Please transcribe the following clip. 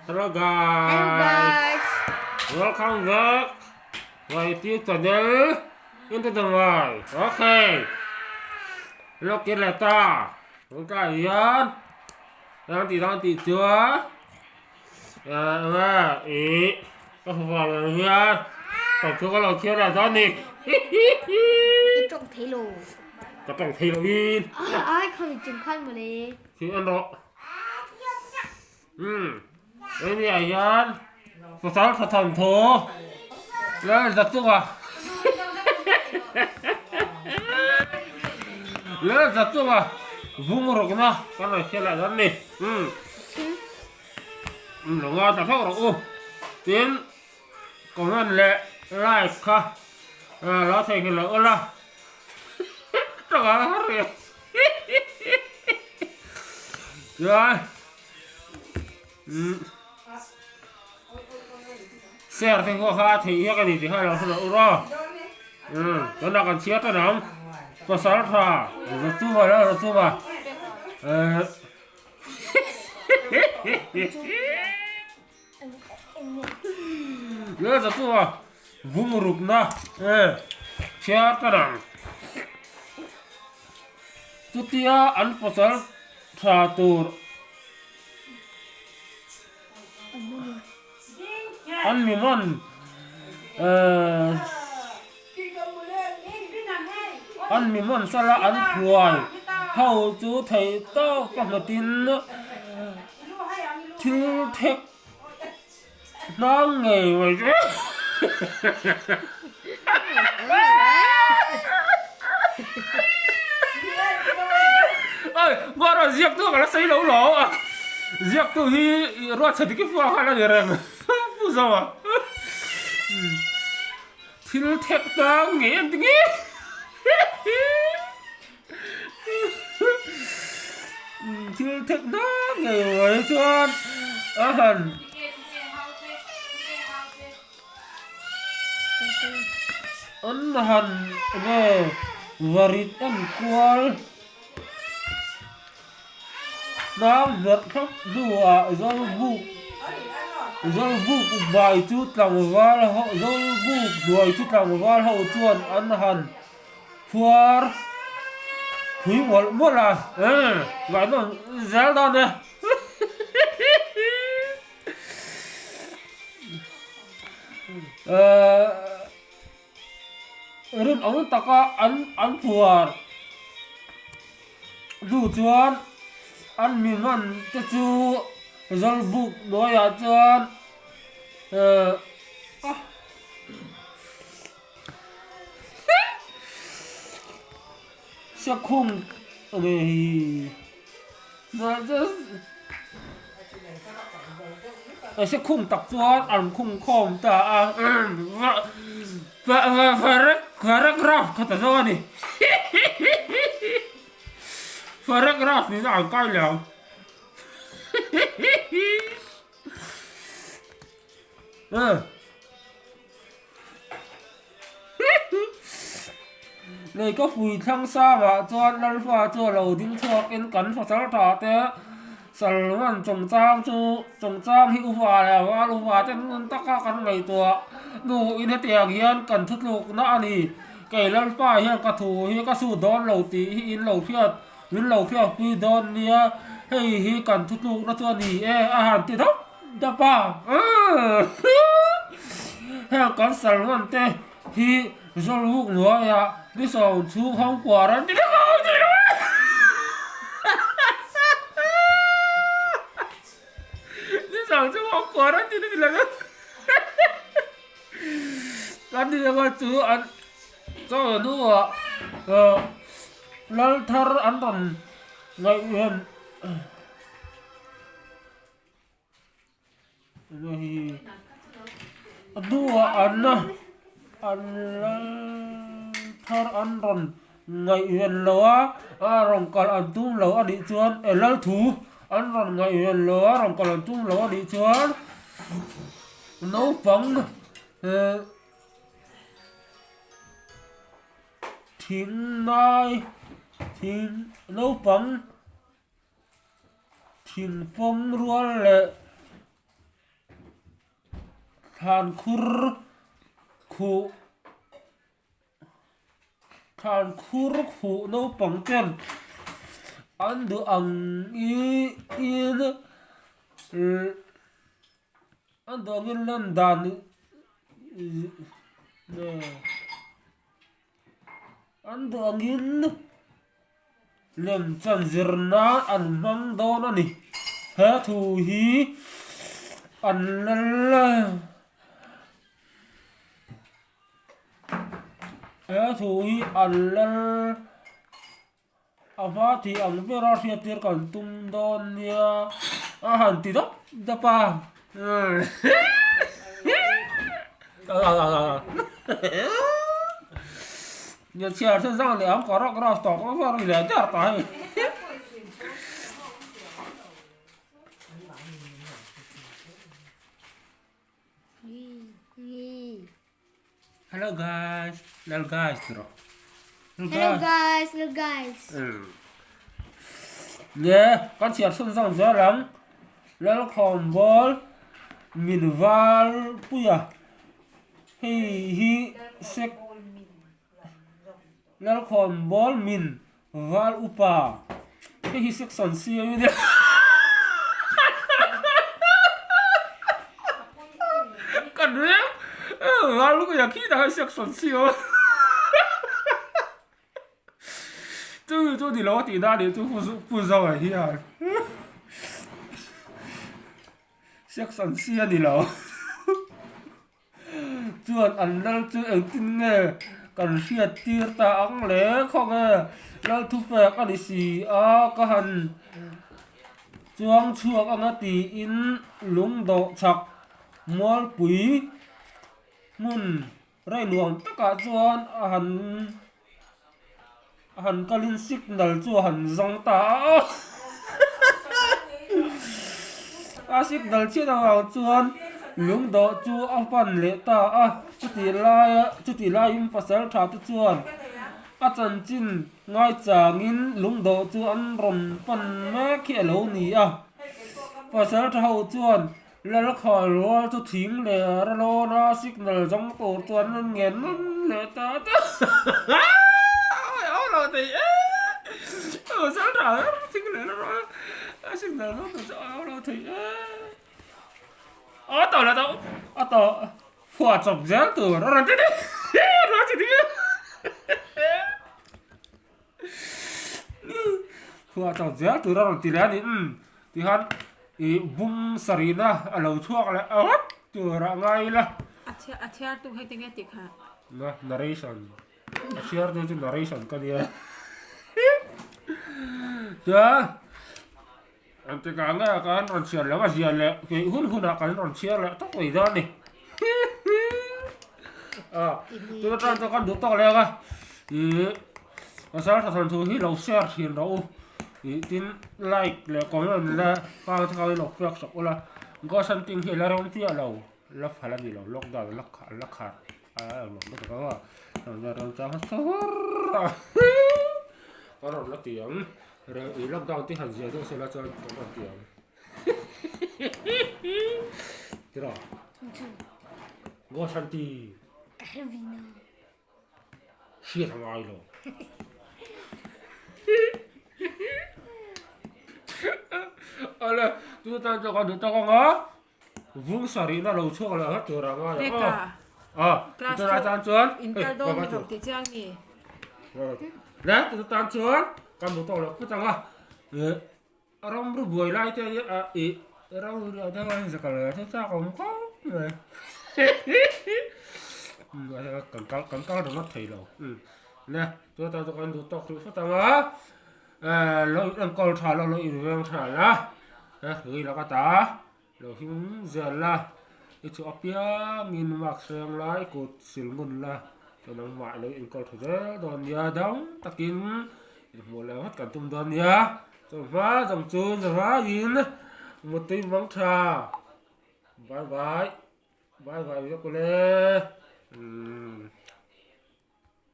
Hello Hello guys, guys. welcome back my YouTube channel into the world. Okay, lúc kia là ta, chúng ta yên, đang tỉ chưa? Ý, có phải là yên, còn chưa có lần kia là do nè. 이쪽 대로. Có tổng thị là yên, 그럼 좀 칼물에. thì ăn đó. Đây là yên, có sao thật thần thô, đây là giật chưa à? Lấy giật chưa à? Vung rồi mà, cái này kia lại dẫn nè. Nó ngon thật thôi rồi. Tiến, có ngân lệ, like ha. Nó thành cái lỡ là. Trời ơi, hết rồi. Rồi. Share thành có khá thì cái gì thì hay là lỡ rồi. Nó đã còn chia tới lắm. Có sao thà, rất chú vào đó, rất chú vào. Lỡ rất chú vào. Vung rụp na. Chia tới lắm. Chút tia ăn có sao thà tùr. Ăn mì mон. Ăn mì mон sao là ăn khoai. Hầu chú thấy tao có một tin thiếu thép nó nghề rồi chứ. Ơi, gọi là diệp tôi mà nó xây lỗ lỗ à. Diệp tôi thì rót thật cái phao hay là gì rồi. Phù sao à. Thiếu thép nó nghề em tiếng thiếu thép nó nghề rồi chứ. Hẳn. Ấn hẳn về varit ăn qual. Đang giật khắp đùa rồi vụ bài chút lòng vào họ rồi vụ đuổi chút lòng vào hậu chuồn ăn hẳn phùa thúy một là gọi nó dễ đòn nè. Rừng ống ta có ăn phùa đủ chuồn ăn miếng ăn cho chú rồi vụ đuổi ở chuồn sẽ không sẽ không tập cho ăn không không ta paragraph kata sao này paragraph này là cái nào này có phùi thăng xa mà cho alpha cho lầu tiếng cho cái cắn phải sao thọ thế sẵn luôn trồng trang hữu hòa là và lục hòa trên tất cả các ngày tuổi đủ in hết tiền hiền cần thức lục nã nì cái alpha hiền cả thủ hiền cả số đón lầu tí in lầu phiệt quy đón nia hay hi cần thức lục nó cho nì hàng tiền thóc đáp à hay cần sẵn luôn thế hi rồi lúc nữa ya đi sau chú không quả ra đi đâu đi sau chú không quả ra đi đâu là cái đi đâu chú ăn cho nó lal thar ăn tần ngày huyền ngày đua ăn thar ăn tần ngày huyền lúa rồng còn ăn tung lúa đi chuan lal thú ăn tần ngày huyền lúa rồng còn ăn tung lúa đi chuan nấu phóng thiên nai thiên nấu phóng thiên phong luôn lệ khan khur khu khan khur khu no pang chen an du ang i in an du ngin len dan nè an du ngin lem chan zirna an mang don ani ha thu hi an la ha thu hi an la apa thì ang bera sia tir kan tum don ya han ti dop da pa nhiều chiều thân sang để ông có rắc rắc tỏ có vào thì để chặt tay. Hello guys, hello guys, bro. Hello guys. Yeah, con chiều thân sang dễ lắm. Lên khom ball, min val, puya. Hi sek. Lal khom bol min val upa hi section si như thế cần đấy val lúc giờ khi nào section si tôi thì lo thì na để tôi phụ sao vậy hi à section si đi lo chuan ăn lal chu ang tin nghe kan sia tir ta ang le khong a lal thu fe ka ni si a ka han chuang chuak anga ti in lung do chak mol pui mun rai luang taka chuan a han kalin signal chu han zong ta a signal chi da wa chuan lung do chu a pan le ta a chu ti lai im pasal tha tu chuan a chan chin ngai changin lung do chu an ron pan me khi lo ni a pasal tha ho chuan lal khoi ro chu thing le ra lo na signal jong to chuan ngen le ta ôi lo thì sao tha thing le ra signal nó to lo thì tao là tao phua chọc dáng từ nó ra thế đấy nó chỉ đi phua chọc dáng từ nó thì là thì hắn thì bung sarina ở lầu thuốc là từ ra ngay là Achar tu hay tiếng Việt hả? Narration share tu narration cái gì chưa anh ta càng nghe cái con share là cái gì là cái hun là cái con share là tóc vậy đó này tôi ta cho con đút to lên à thì cái sao thằng thu hi lâu share thì đâu thì tin like là comment là cao cao lộc phước sọc là có sân tin thì là rong tia lâu lắc phải là gì lâu lắc đào lắc khát lắc có rồi rồi cho nó có rồi lắc tiếng rồi ý lắc đào tiếng hẳn gì tôi sẽ là cho có tiếng thế rồi có sân ti shit thằng ai rồi là tôi ta cho con được tao con á vung sari nó lâu chuộc là hết rồi rồi tôi ra tan chuan Interdom học thì trang nhỉ? đấy tôi tan chuan cầm đồ to là cứ tăng à rong rú bùi lại thế rong rú đang ăn giặc là thế sao không có rồi cầm cao được nó thấy đâu nè tôi ta cho con đồ to cứ phát tăng á lỗi đang còn thả là lỗi đang thả là gửi là cái ta rồi hình giờ là cái chỗ apia min mặc sang lại cột xỉu nguồn là cho nó mãi lỗi anh còn thở đòn nhà đóng takin một là hết cả tung đòn nhà rồi phá dòng trôn rồi phá in một tí vắng trà bye bye cho cô lên